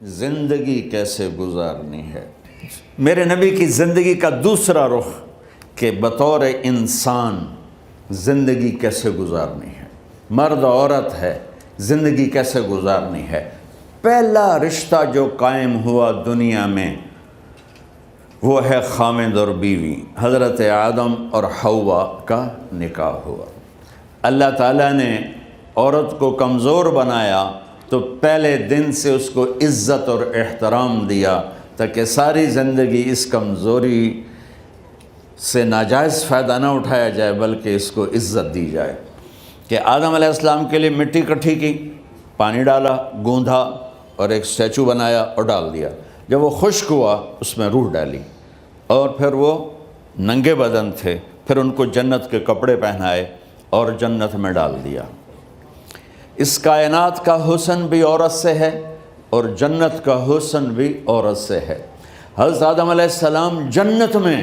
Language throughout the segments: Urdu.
زندگی کیسے گزارنی ہے۔ میرے نبی کی زندگی کا دوسرا رخ کہ بطور انسان زندگی کیسے گزارنی ہے، مرد عورت ہے، زندگی کیسے گزارنی ہے۔ پہلا رشتہ جو قائم ہوا دنیا میں وہ ہے خامد اور بیوی، حضرت آدم اور حوا کا نکاح ہوا۔ اللہ تعالیٰ نے عورت کو کمزور بنایا تو پہلے دن سے اس کو عزت اور احترام دیا تاکہ ساری زندگی اس کمزوری سے ناجائز فائدہ نہ اٹھایا جائے بلکہ اس کو عزت دی جائے۔ کہ آدم علیہ السلام کے لیے مٹی اکٹھی کی، پانی ڈالا، گوندھا اور ایک اسٹیچو بنایا اور ڈال دیا۔ جب وہ خشک ہوا اس میں روح ڈالی اور پھر وہ ننگے بدن تھے، پھر ان کو جنت کے کپڑے پہنائے اور جنت میں ڈال دیا۔ اس کائنات کا حسن بھی عورت سے ہے اور جنت کا حسن بھی عورت سے ہے۔ حضرت آدم علیہ السلام جنت میں،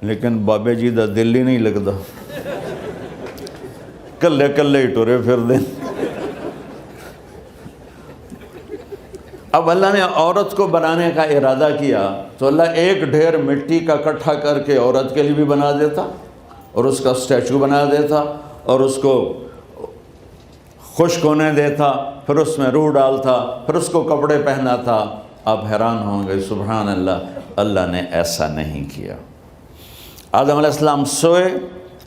لیکن بابے جی دا دل ہی نہیں لگتا، کلے کلے ہی ٹرے پھر دیں۔ اب اللہ نے عورت کو بنانے کا ارادہ کیا تو اللہ ایک ڈھیر مٹی کا اکٹھا کر کے عورت کے لیے بھی بنا دیتا اور اس کا اسٹیچو بنا دیتا اور اس کو خشک ہونے دیتا، پھر اس میں روح ڈالتا، پھر اس کو کپڑے پہناتا۔ آپ حیران ہوں گے، سبحان اللہ، اللہ نے ایسا نہیں کیا۔ آدم علیہ السلام سوئے،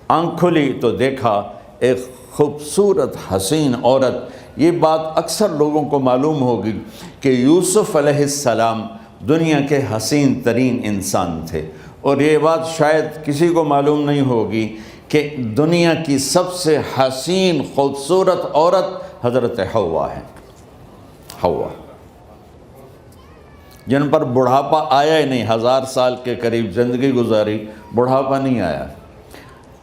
آنکھ کھلی تو دیکھا ایک خوبصورت حسین عورت۔ یہ بات اکثر لوگوں کو معلوم ہوگی کہ یوسف علیہ السلام دنیا کے حسین ترین انسان تھے، اور یہ بات شاید کسی کو معلوم نہیں ہوگی کہ دنیا کی سب سے حسین خوبصورت عورت حضرت حوا ہے۔ حوا جن پر بڑھاپا آیا ہی نہیں، 1000 سال کے قریب زندگی گزاری، بڑھاپا نہیں آیا۔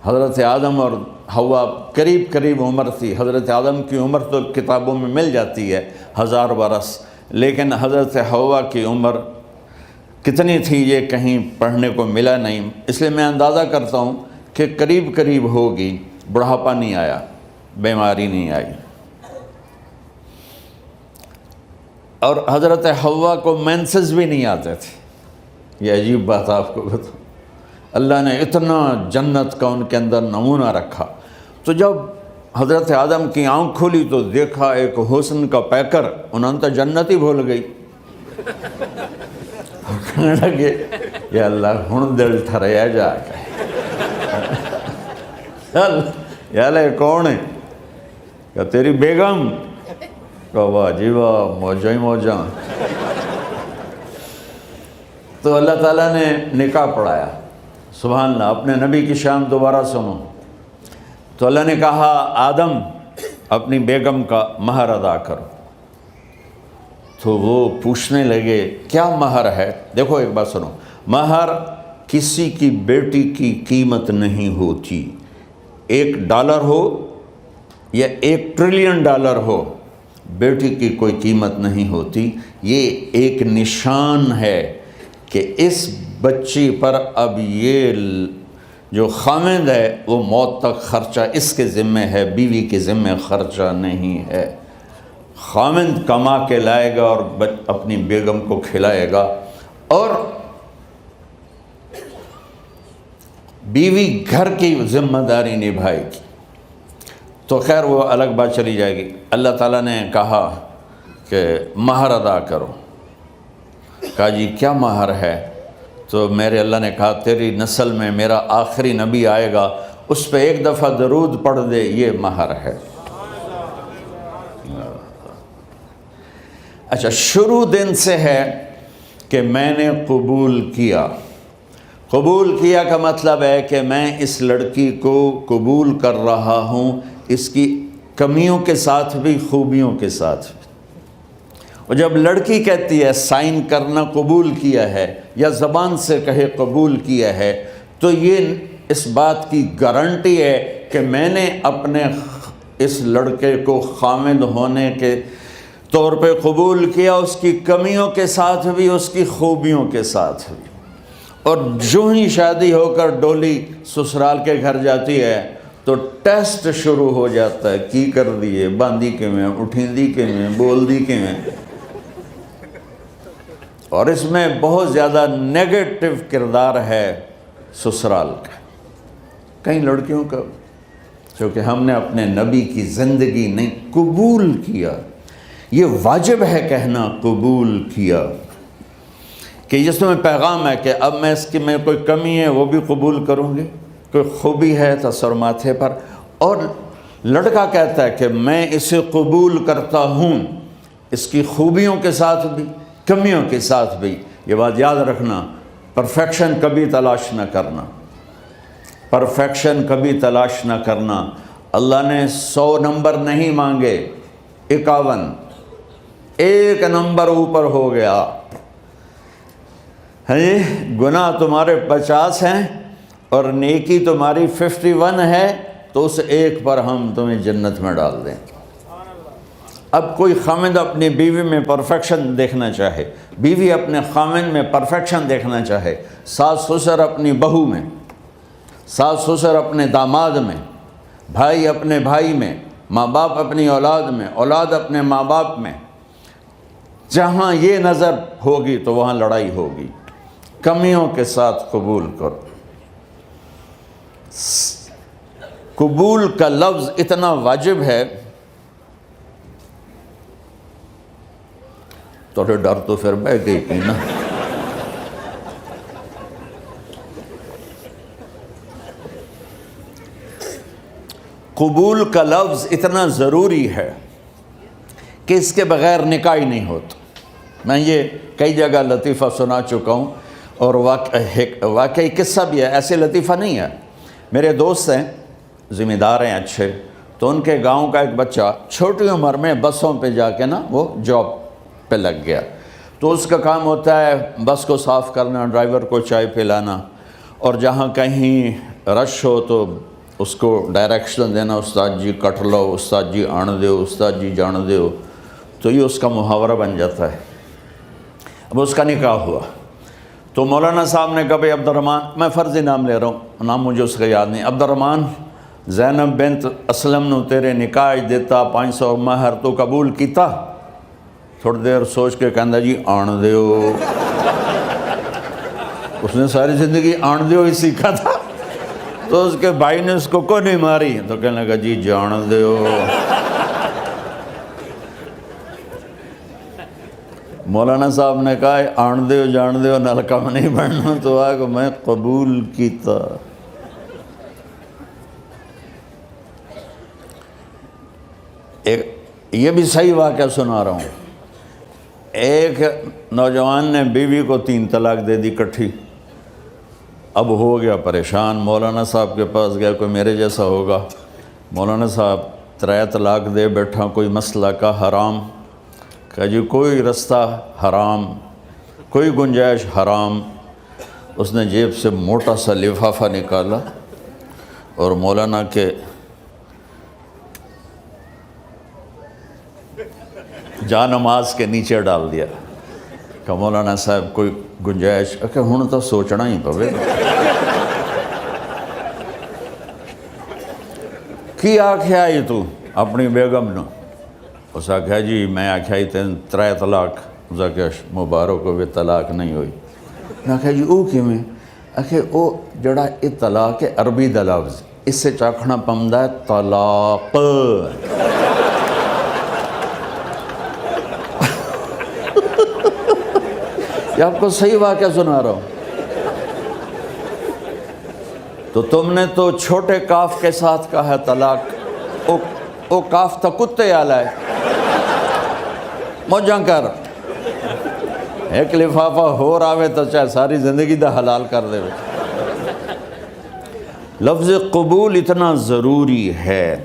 حضرت آدم اور حوا قریب قریب عمر تھی۔ حضرت آدم کی عمر تو کتابوں میں مل جاتی ہے 1000 برس، لیکن حضرت حوا کی عمر کتنی تھی یہ کہیں پڑھنے کو ملا نہیں، اس لیے میں اندازہ کرتا ہوں کہ قریب قریب ہوگی۔ بڑھاپا نہیں آیا، بیماری نہیں آئی۔ اور حضرت حوا کو مینسز بھی نہیں آتے تھے۔ یہ عجیب بات آپ کو بتاؤں، اللہ نے اتنا جنت کا ان کے اندر نمونہ رکھا۔ تو جب حضرت آدم کی آنکھ کھلی تو دیکھا ایک حسن کا پیکر، انہوں نے تو جنت ہی بھول گئی۔ کہنے لگے یا اللہ ہن دل ٹھریا جا کے، یا اللہ کون ہے؟ کہ تیری بیگم۔ کہ واہ جی واہ، موجاں ہی موجاں۔ تو اللہ تعالیٰ نے نکاح پڑھایا۔ سبحان اللہ، اپنے نبی کی شان دوبارہ سنو۔ تو اللہ نے کہا آدم اپنی بیگم کا مہر ادا کرو۔ تو وہ پوچھنے لگے کیا مہر ہے؟ دیکھو ایک بات سنو، مہر کسی کی بیٹی کی قیمت نہیں ہوتی۔ $1 ہو یا $1 ٹریلین ہو، بیٹی کی کوئی قیمت نہیں ہوتی۔ یہ ایک نشان ہے کہ اس بچی پر اب یہ جو خامند ہے وہ موت تک خرچہ اس کے ذمہ ہے، بیوی کے ذمہ خرچہ نہیں ہے۔ خامند کما کے لائے گا اور اپنی بیگم کو کھلائے گا، اور بیوی گھر کی ذمہ داری نبھائے گی۔ تو خیر وہ الگ بات چلی جائے گی۔ اللہ تعالیٰ نے کہا کہ مہر ادا کرو۔ کہا جی کیا مہر ہے؟ تو میرے اللہ نے کہا تیری نسل میں میرا آخری نبی آئے گا، اس پہ ایک دفعہ درود پڑھ دے، یہ مہر ہے۔ اچھا، شروع دن سے ہے کہ میں نے قبول کیا۔ قبول کیا کا مطلب ہے کہ میں اس لڑکی کو قبول کر رہا ہوں، اس کی کمیوں کے ساتھ بھی خوبیوں کے ساتھ بھی۔ اور جب لڑکی کہتی ہے سائن کرنا قبول کیا ہے، یا زبان سے کہے قبول کیا ہے، تو یہ اس بات کی گارنٹی ہے کہ میں نے اپنے اس لڑکے کو خامد ہونے کے طور پہ قبول کیا، اس کی کمیوں کے ساتھ بھی، اس کی خوبیوں کے ساتھ بھی۔ اور جو ہی شادی ہو کر ڈولی سسرال کے گھر جاتی ہے تو ٹیسٹ شروع ہو جاتا ہے، کی کر دیے، باندھی کے میں، اٹھیں دی کے میں، بول دی کے میں۔ اور اس میں بہت زیادہ نیگیٹو کردار ہے سسرال کا، کئی لڑکیوں کا، کیونکہ ہم نے اپنے نبی کی زندگی نہیں قبول کیا۔ یہ واجب ہے کہنا قبول کیا، کہ جس میں پیغام ہے کہ اب میں اس کی میں کوئی کمی ہے وہ بھی قبول کروں گی، کوئی خوبی ہے تو سر ماتھے پر، اور لڑکا کہتا ہے کہ میں اسے قبول کرتا ہوں، اس کی خوبیوں کے ساتھ بھی کمیوں کے ساتھ بھی۔ یہ بات یاد رکھنا، پرفیکشن کبھی تلاش نہ کرنا، پرفیکشن کبھی تلاش نہ کرنا۔ اللہ نے 100 نمبر نہیں مانگے، 51، ایک نمبر اوپر ہو گیا۔ گناہ تمہارے 50 ہیں اور نیکی تمہاری 51 ہے، تو اس ایک پر ہم تمہیں جنت میں ڈال دیں۔ اب کوئی خامند اپنی بیوی میں پرفیکشن دیکھنا چاہے، بیوی اپنے خامند میں پرفیکشن دیکھنا چاہے، ساس سسر اپنی بہو میں، ساس سسر اپنے داماد میں، بھائی اپنے بھائی میں، ماں باپ اپنی اولاد میں، اولاد اپنے ماں باپ میں، جہاں یہ نظر ہوگی تو وہاں لڑائی ہوگی۔ کمیوں کے ساتھ قبول کرو۔ قبول کا لفظ اتنا واجب ہے، تو ڈر تو پھر بہ گئی تھی نا۔ قبول کا لفظ اتنا ضروری ہے کہ اس کے بغیر نکاح ہی نہیں ہوتا۔ میں یہ کئی جگہ لطیفہ سنا چکا ہوں، اور واقعی قصہ بھی ہے، ایسے لطیفہ نہیں ہے۔ میرے دوست ہیں، ذمہ دار ہیں اچھے، تو ان کے گاؤں کا ایک بچہ چھوٹی عمر میں بسوں پہ جا کے نا وہ جاب پہ لگ گیا، تو اس کا کام ہوتا ہے بس کو صاف کرنا، ڈرائیور کو چائے پلانا، اور جہاں کہیں رش ہو تو اس کو ڈائریکشن دینا، استاد جی کٹ لو، استاد جی آن دیو، استاد جی جان دیو، تو یہ اس کا محاورہ بن جاتا ہے۔ اب اس کا نکاح ہوا تو مولانا صاحب نے کہا بھائی عبد الرحمن، میں فرضی نام لے رہا ہوں، نام مجھے اس کا یاد نہیں، عبد الرحمن زینب بنت اسلم نو تیرے نکاح دیتا 500 مہر تو قبول کیتا؟ تھوڑی دیر سوچ کے کہندا جی آن دیو۔ اس نے ساری زندگی آن دیو ہی سیکھا تھا، تو اس کے بھائی نے اس کو کوئی نہیں ماری، تو کہنے لگا جی جان دیو۔ مولانا صاحب نے کہا آن دیو جان دیو نال کم نہیں بننا، تو آگا میں قبول کیتا۔ یہ بھی صحیح واقعہ سنا رہا ہوں۔ ایک نوجوان نے بیوی کو 3 طلاق دے دی کٹھی، اب ہو گیا پریشان، مولانا صاحب کے پاس گیا، کوئی میرے جیسا ہوگا، مولانا صاحب 3 طلاق دے بیٹھا، کوئی مسئلہ کا حرام؟ کہا جی کوئی رستہ حرام، کوئی گنجائش حرام۔ اس نے جیب سے موٹا سا لفافہ نکالا اور مولانا کے جا نماز کے نیچے ڈال دیا، کہ مولانا صاحب کوئی گنجائش؟ کہ ہن تو سوچنا ہی پوے کی آکھیا ہی تو اپنی بیگم نو؟ اس آکھیا جی میں آکھیا ہی 3 طلاق، اس آکھیا مبارک ہوئے طلاق نہیں ہوئی۔ میں آکھیا جی او کیویں؟ آکھے او جڑا یہ طلاق ہے عربی دا لفظ، اس سے چاکھنا پمدا ہے طلاق۔ یہ آپ کو صحیح واقعہ سنا رہا ہوں۔ تو تم نے تو چھوٹے کاف کے ساتھ کہا ہے طلاق، او کاف تا کتے آلا ہے، موجاں کر، ایک لفافہ ہو راوے تو چاہے ساری زندگی دا حلال کر دے۔ لفظ قبول اتنا ضروری ہے۔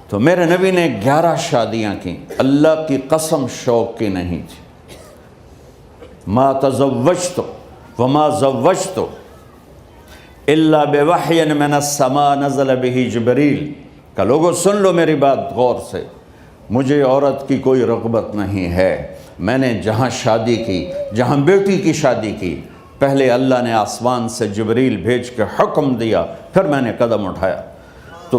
تو میرے نبی نے 11 شادیاں کی، اللہ کی قسم شوق کی نہیں تھی۔ ما تزوجت وما زوجت الا بوحی من السماء نزل به جبریل، کہ لوگوں سن لو میری بات غور سے، مجھے عورت کی کوئی رغبت نہیں ہے، میں نے جہاں شادی کی، جہاں بیٹی کی شادی کی، پہلے اللہ نے آسمان سے جبریل بھیج کے حکم دیا، پھر میں نے قدم اٹھایا۔ تو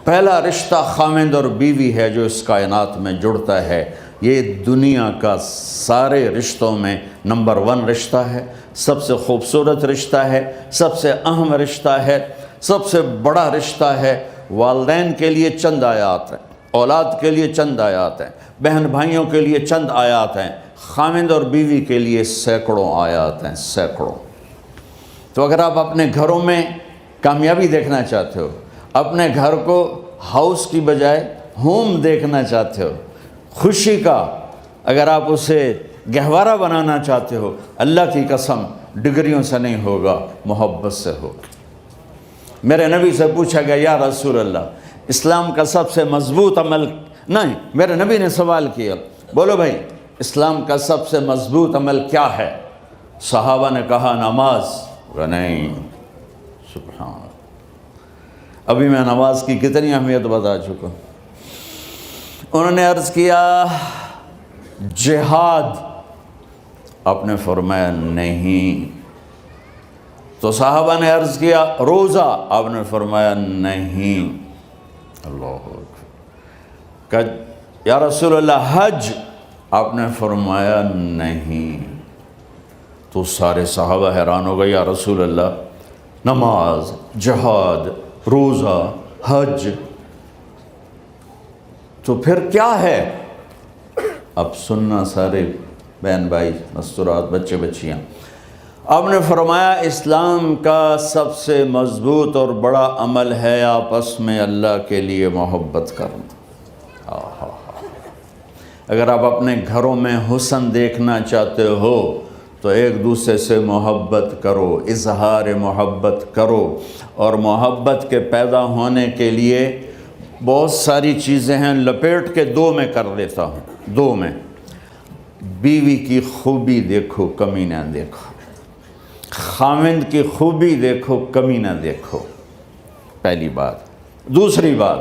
پہلا رشتہ خامند اور بیوی ہے جو اس کائنات میں جڑتا ہے، یہ دنیا کا سارے رشتوں میں نمبر 1 رشتہ ہے، سب سے خوبصورت رشتہ ہے، سب سے اہم رشتہ ہے، سب سے بڑا رشتہ ہے۔ والدین کے لیے چند آیات ہیں، اولاد کے لیے چند آیات ہیں، بہن بھائیوں کے لیے چند آیات ہیں، خاوند اور بیوی کے لیے سینکڑوں آیات ہیں، سینکڑوں۔ تو اگر آپ اپنے گھروں میں کامیابی دیکھنا چاہتے ہو، اپنے گھر کو ہاؤس کی بجائے ہوم دیکھنا چاہتے ہو، خوشی کا اگر آپ اسے گہوارہ بنانا چاہتے ہو، اللہ کی قسم ڈگریوں سے نہیں ہوگا، محبت سے ہوگا۔ میرے نبی سے پوچھا گیا یا رسول اللہ اسلام کا سب سے مضبوط عمل، نہیں، میرے نبی نے سوال کیا، بولو بھائی اسلام کا سب سے مضبوط عمل کیا ہے؟ صحابہ نے کہا نماز۔ نہیں، سبحان اللہ، ابھی میں نماز کی کتنی اہمیت بتا چکا۔ انہوں نے عرض کیا جہاد، آپ نے فرمایا نہیں۔ تو صحابہ نے عرض کیا روزہ، آپ نے فرمایا نہیں۔ اللہ اکبر۔ کہ یا رسول اللہ حج، آپ نے فرمایا نہیں۔ تو سارے صحابہ حیران ہو گئے، یا رسول اللہ نماز، جہاد، روزہ، حج، تو پھر کیا ہے؟ اب سننا سارے بہن بھائی، مستورات، بچے بچیاں، آپ نے فرمایا اسلام کا سب سے مضبوط اور بڑا عمل ہے آپس میں اللہ کے لیے محبت کرنا۔ اگر آپ اپنے گھروں میں حسن دیکھنا چاہتے ہو تو ایک دوسرے سے محبت کرو، اظہار محبت کرو، اور محبت کے پیدا ہونے کے لیے بہت ساری چیزیں ہیں، لپیٹ کے 2 میں کر لیتا ہوں، 2 میں۔ بیوی کی خوبی دیکھو، کمی نہ دیکھو، خاوند کی خوبی دیکھو، کمی نہ دیکھو، پہلی بات۔ دوسری بات،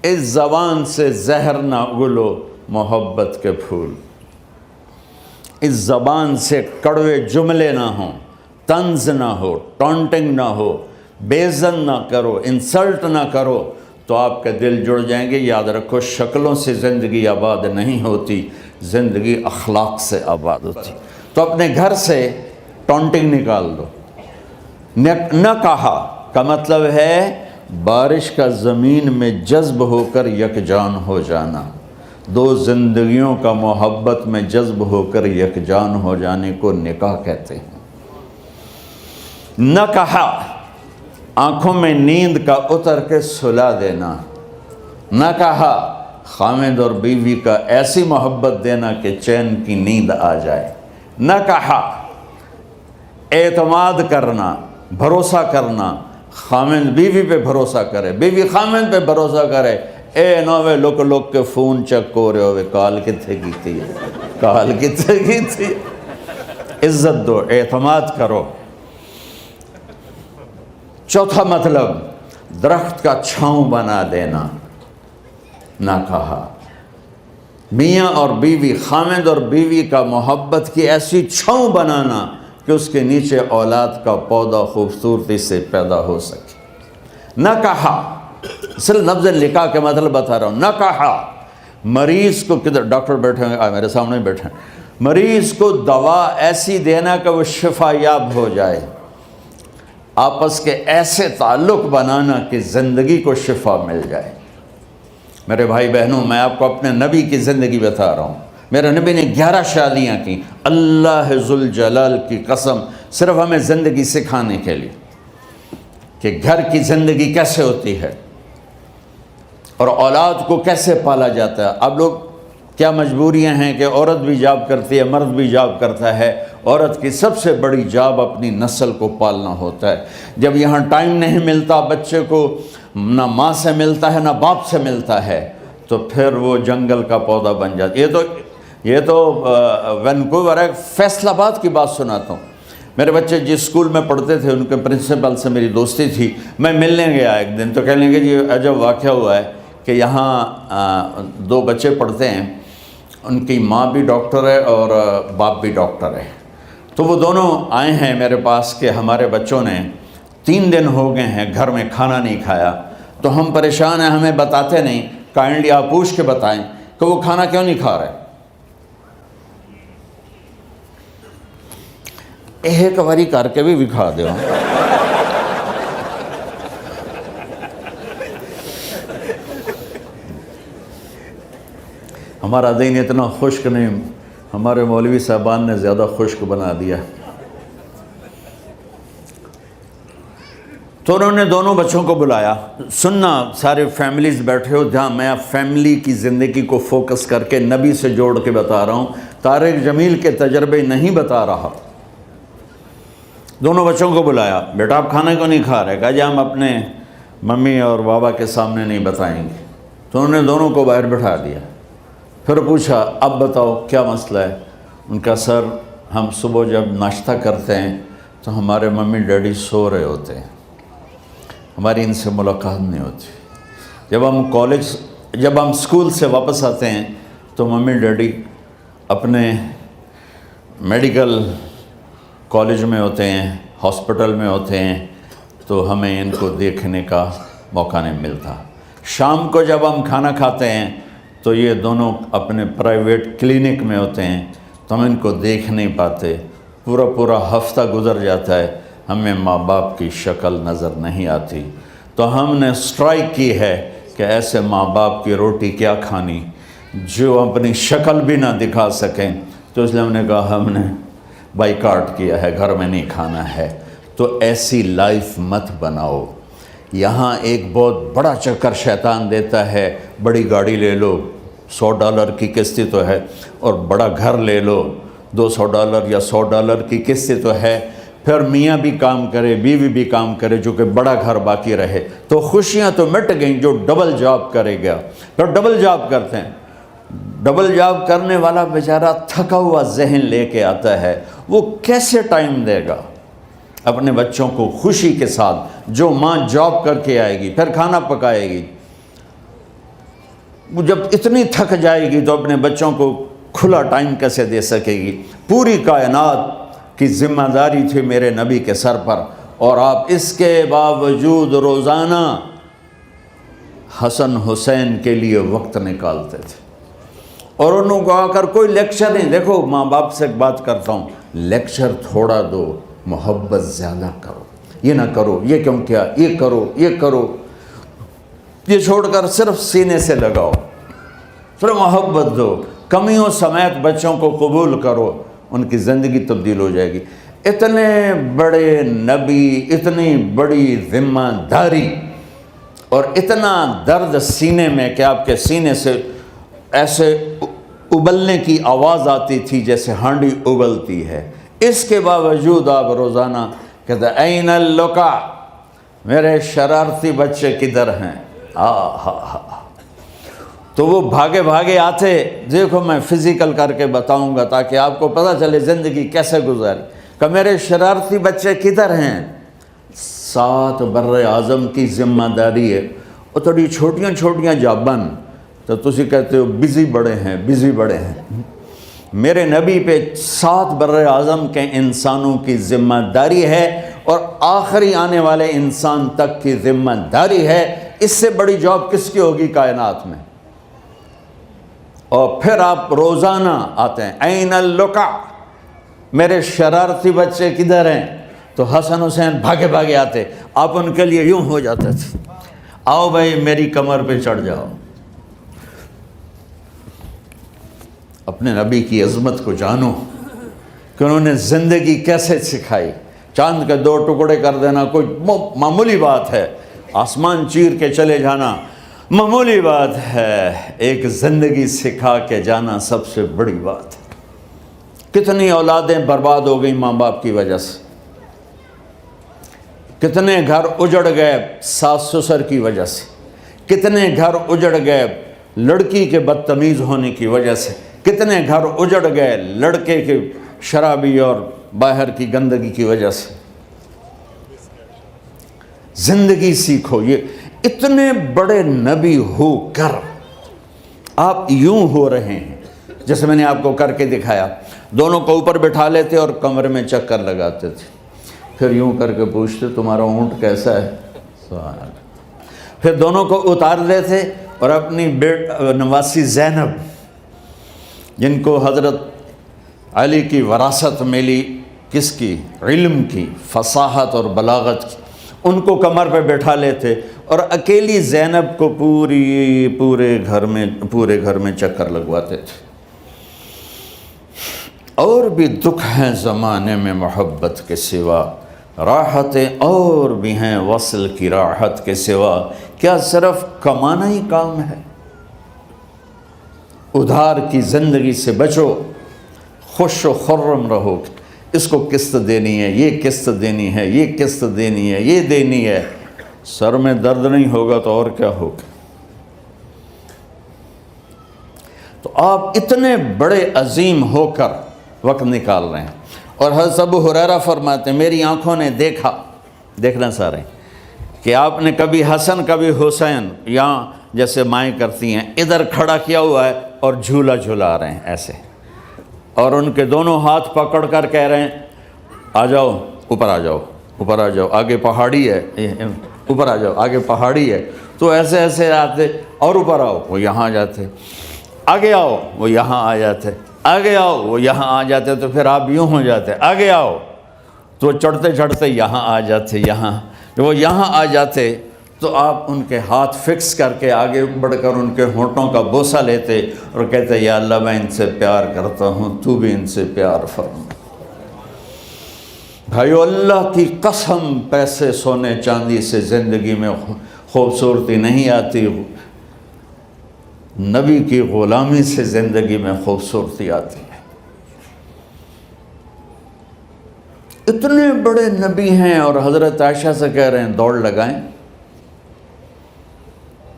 اس زبان سے زہر نہ اگلو محبت کے پھول، اس زبان سے کڑوے جملے نہ ہوں، طنز نہ ہو، ٹانٹنگ نہ ہو، بےعزت نہ کرو، انسلٹ نہ کرو، تو آپ کے دل جڑ جائیں گے۔ یاد رکھو شکلوں سے زندگی آباد نہیں ہوتی، زندگی اخلاق سے آباد ہوتی۔ تو اپنے گھر سے ٹانٹنگ نکال دو۔ نہ کہا کا مطلب ہے بارش کا زمین میں جذب ہو کر یکجان ہو جانا، 2 زندگیوں کا محبت میں جذب ہو کر یکجان ہو جانے کو نکاح کہتے ہیں۔ نہ کہا آنکھوں میں نیند کا اتر کے سلا دینا، نہ کہا خاوند اور بیوی کا ایسی محبت دینا کہ چین کی نیند آ جائے، نہ کہا اعتماد کرنا، بھروسہ کرنا، خاوند بیوی پہ بھروسہ کرے، بیوی خاوند پہ بھروسہ کرے۔ اے نوے لوک کے فون چیک ہو رہے ہوئے، کال کتنے کی تھی، کال کتنے کی تھی۔ عزت دو، اعتماد کرو۔ چوتھا مطلب درخت کا چھاؤں بنا دینا، نہ کہا میاں اور بیوی، خاوند اور بیوی کا محبت کی ایسی چھاؤں بنانا کہ اس کے نیچے اولاد کا پودا خوبصورتی سے پیدا ہو سکے۔ نہ کہا، صرف لفظ نکاح کے مطلب بتا رہا ہوں، نہ کہا مریض کو، کدھر ڈاکٹر بیٹھے ہیں، میرے سامنے بیٹھے ہیں، مریض کو دوا ایسی دینا کہ وہ شفا یاب ہو جائے، آپس کے ایسے تعلق بنانا کہ زندگی کو شفا مل جائے۔ میرے بھائی بہنوں، میں آپ کو اپنے نبی کی زندگی بتا رہا ہوں۔ میرے نبی نے 11 شادیاں کی، اللہ ذوالجلال کی قسم، صرف ہمیں زندگی سکھانے کے لیے کہ گھر کی زندگی کیسے ہوتی ہے اور اولاد کو کیسے پالا جاتا ہے۔ اب لوگ کیا مجبوریاں ہیں کہ عورت بھی جاب کرتی ہے، مرد بھی جاب کرتا ہے۔ عورت کی سب سے بڑی جاب اپنی نسل کو پالنا ہوتا ہے۔ جب یہاں ٹائم نہیں ملتا بچے کو، نہ ماں سے ملتا ہے نہ باپ سے ملتا ہے، تو پھر وہ جنگل کا پودا بن جاتا ہے۔ یہ تو وینکوور ہے، فیصل آباد کی بات سناتا ہوں۔ میرے بچے جس اسکول میں پڑھتے تھے ان کے پرنسپل سے میری دوستی تھی، میں ملنے گیا ایک دن، تو کہنے لگے جی عجب واقعہ ہوا ہے کہ یہاں 2 بچے پڑھتے ہیں، ان کی ماں بھی ڈاکٹر ہے اور باپ بھی ڈاکٹر ہے، تو وہ دونوں آئے ہیں میرے پاس کہ ہمارے بچوں نے 3 دن ہو گئے ہیں گھر میں کھانا نہیں کھایا، تو ہم پریشان ہیں، ہمیں بتاتے نہیں، کائنڈلی آپ پوچھ کے بتائیں کہ وہ کھانا کیوں نہیں کھا رہے۔ ایک باری کر کے بھی دکھا دو. ہمارا دین اتنا خشک نہیں، ہمارے مولوی صاحبان نے زیادہ خشک بنا دیا. تو انہوں نے دونوں بچوں کو بلایا. سننا، سارے فیملیز بیٹھے ہو جہاں میں فیملی کی زندگی کو فوکس کر کے نبی سے جوڑ کے بتا رہا ہوں، طارق جمیل کے تجربے نہیں بتا رہا. دونوں بچوں کو بلایا. بیٹا آپ کھانے کو نہیں کھا رہے؟ کہا جی ہم اپنے ممی اور بابا کے سامنے نہیں بتائیں گے. تو انہوں نے دونوں کو باہر بٹھا دیا. پھر پوچھا اب بتاؤ کیا مسئلہ ہے؟ ان کا سر ہم صبح جب ناشتہ کرتے ہیں تو ہمارے ممی ڈیڈی سو رہے ہوتے ہیں، ہماری ان سے ملاقات نہیں ہوتی. جب ہم اسکول سے واپس آتے ہیں تو ممی ڈیڈی اپنے میڈیکل کالج میں ہوتے ہیں، ہاسپٹل میں ہوتے ہیں، تو ہمیں ان کو دیکھنے کا موقع نہیں ملتا. شام کو جب ہم کھانا کھاتے ہیں تو یہ دونوں اپنے پرائیویٹ کلینک میں ہوتے ہیں، تو ہم ان کو دیکھ نہیں پاتے. پورا ہفتہ گزر جاتا ہے، ہمیں ماں باپ کی شکل نظر نہیں آتی. تو ہم نے سٹرائک کی ہے کہ ایسے ماں باپ کی روٹی کیا کھانی جو اپنی شکل بھی نہ دکھا سکیں. تو اس لیے ہم نے کہا ہم نے بائیکاٹ کیا ہے، گھر میں نہیں کھانا ہے. تو ایسی لائف مت بناؤ. یہاں ایک بہت بڑا چکر شیطان دیتا ہے، بڑی گاڑی لے لو، $100 کی قسط تو ہے، اور بڑا گھر لے لو، $200 یا $100 کی قسط تو ہے. پھر میاں بھی کام کرے، بیوی بھی کام کرے، جو کہ بڑا گھر باقی رہے، تو خوشیاں تو مٹ گئیں. جو ڈبل جاب کرے گا، پھر ڈبل جاب کرتے ہیں. ڈبل جاب کرنے والا بیچارہ تھکا ہوا ذہن لے کے آتا ہے، وہ کیسے ٹائم دے گا اپنے بچوں کو خوشی کے ساتھ؟ جو ماں جاب کر کے آئے گی پھر کھانا پکائے گی، وہ جب اتنی تھک جائے گی تو اپنے بچوں کو کھلا ٹائم کیسے دے سکے گی؟ پوری کائنات کی ذمہ داری تھی میرے نبی کے سر پر، اور آپ اس کے باوجود روزانہ حسن حسین کے لیے وقت نکالتے تھے. اور انہوں کو آ کر کوئی لیکچر نہیں. دیکھو ماں باپ سے ایک بات کرتا ہوں، لیکچر تھوڑا دو، محبت زیادہ کرو. یہ نہ کرو، یہ کیوں کیا، یہ کرو، یہ کرو، یہ چھوڑ کر صرف سینے سے لگاؤ، صرف محبت دو. کمیوں سمیت بچوں کو قبول کرو، ان کی زندگی تبدیل ہو جائے گی. اتنے بڑے نبی، اتنی بڑی ذمہ داری، اور اتنا درد سینے میں کہ آپ کے سینے سے ایسے ابلنے کی آواز آتی تھی جیسے ہانڈی ابلتی ہے. اس کے باوجود آپ روزانہ کہتے این اللقا، میرے شرارتی بچے کدھر ہیں؟ تو وہ بھاگے بھاگے آتے. دیکھو میں فزیکل کر کے بتاؤں گا تاکہ آپ کو پتہ چلے زندگی کیسے گزاری. کہ میرے شرارتی بچے کدھر ہیں؟ 7 بر اعظم کی ذمہ داری ہے. اور تھوڑی چھوٹیاں جابن تو تسی کہتے ہو بزی بڑے ہیں، بزی بڑے ہیں. میرے نبی پہ 7 بر اعظم کے انسانوں کی ذمہ داری ہے، اور آخری آنے والے انسان تک کی ذمہ داری ہے. اس سے بڑی جاب کس کی ہوگی کائنات میں؟ اور پھر آپ روزانہ آتے ہیں این اللقا، میرے شرارتی بچے کدھر ہیں؟ تو حسن حسین بھاگے بھاگے آتے. آپ ان کے لیے یوں ہو جاتے تھے، آؤ بھائی میری کمر پہ چڑھ جاؤ. اپنے نبی کی عظمت کو جانو کہ انہوں نے زندگی کیسے سکھائی. چاند کے 2 ٹکڑے کر دینا کوئی معمولی بات ہے، آسمان چیر کے چلے جانا معمولی بات ہے، ایک زندگی سکھا کے جانا سب سے بڑی بات ہے. کتنی اولادیں برباد ہو گئیں ماں باپ کی وجہ سے، کتنے گھر اجڑ گئے ساس سسر کی وجہ سے، کتنے گھر اجڑ گئے لڑکی کے بدتمیز ہونے کی وجہ سے، کتنے گھر اجڑ گئے لڑکے کے شرابی اور باہر کی گندگی کی وجہ سے. زندگی سیکھو. یہ اتنے بڑے نبی ہو کر آپ یوں ہو رہے ہیں جیسے میں نے آپ کو کر کے دکھایا. دونوں کو اوپر بٹھا لیتے اور کمرے میں چکر لگاتے تھے، پھر یوں کر کے پوچھتے تمہارا اونٹ کیسا ہے؟ سوال. پھر دونوں کو اتار لیتے اور اپنی نواسی زینب، جن کو حضرت علی کی وراثت ملی کس کی؟ علم کی، فصاحت اور بلاغت کی، ان کو کمر پہ بٹھا لیتے اور اکیلی زینب کو پورے گھر میں چکر لگواتے تھے۔ اور بھی دکھ ہیں زمانے میں محبت کے سوا، راحتیں اور بھی ہیں وصل کی راحت کے سوا، کیا صرف کمانا ہی کام ہے؟ ادھار کی زندگی سے بچو، خوش و خرم رہو، اس کو قسط دینی ہے، یہ قسط دینی ہے، یہ قسط دینی ہے، یہ دینی ہے، سر میں درد نہیں ہوگا تو اور کیا ہوگا؟ تو آپ اتنے بڑے عظیم ہو کر وقت نکال رہے ہیں، اور حضرت ابو ہریرہ فرماتے ہیں میری آنکھوں نے دیکھنا سارے کہ آپ نے کبھی حسن کبھی حسین یہاں جیسے مائیں کرتی ہیں ادھر کھڑا کیا ہوا ہے اور جھولا جھلا رہے ہیں ایسے، اور ان کے دونوں ہاتھ پکڑ کر کہہ رہے ہیں آ جاؤ اوپر آ جاؤ، اوپر آ جاؤ، آگے پہاڑی ہے، اوپر آ جاؤ، آگے پہاڑی ہے، تو ایسے ایسے آتے، اور اوپر آؤ، وہ یہاں آ جاتے، آگے آؤ، وہ یہاں آ جاتے، آگے آؤ، وہ یہاں آ جاتے، تو پھر آپ یوں ہو جاتے، آگے آؤ، تو چڑھتے چڑھتے یہاں آ جاتے، جب وہ یہاں آ جاتے تو آپ ان کے ہاتھ فکس کر کے آگے بڑھ کر ان کے ہونٹوں کا بوسہ لیتے اور کہتے یا اللہ میں ان سے پیار کرتا ہوں، تو بھی ان سے پیار فرما۔ بھائیو اللہ کی قسم، پیسے سونے چاندی سے زندگی میں خوبصورتی نہیں آتی، نبی کی غلامی سے زندگی میں خوبصورتی آتی ہے۔ اتنے بڑے نبی ہیں اور حضرت عائشہ سے کہہ رہے ہیں دوڑ لگائیں۔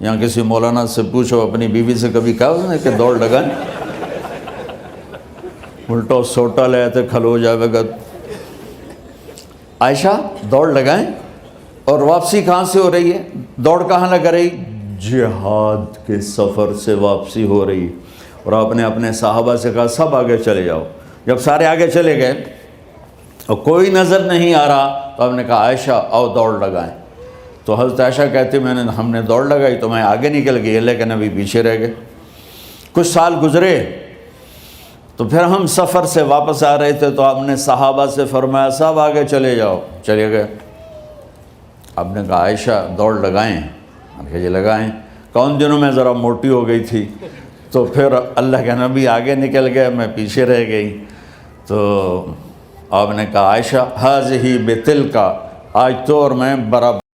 یہاں کسی مولانا سے پوچھو اپنی بیوی سے کبھی کہا اس نے کہ دوڑ لگائیں؟ الٹا سوٹا لے آتے کھلو جاوے گا۔ عائشہ دوڑ لگائیں، اور واپسی کہاں سے ہو رہی ہے؟ دوڑ کہاں لگ رہی؟ جہاد کے سفر سے واپسی ہو رہی، اور آپ نے اپنے صحابہ سے کہا سب آگے چلے جاؤ۔ جب سارے آگے چلے گئے اور کوئی نظر نہیں آ رہا تو آپ نے کہا عائشہ آؤ دوڑ لگائیں، تو حضرت عائشہ کہتی ہم نے دوڑ لگائی تو میں آگے نکل گئی لیکن ابھی پیچھے رہ گئے۔ کچھ سال گزرے تو پھر ہم سفر سے واپس آ رہے تھے تو آپ نے صحابہ سے فرمایا سب آگے چلے جاؤ، چلے گئے۔ آپ نے کہا عائشہ دوڑ لگائیں؟ کہ جی لگائیں۔ کون دنوں میں ذرا موٹی ہو گئی تھی تو پھر اللہ کے نبی آگے نکل گئے، میں پیچھے رہ گئی، تو آپ نے کہا عائشہ ہاذہ بتلک، آج تو اور میں برابر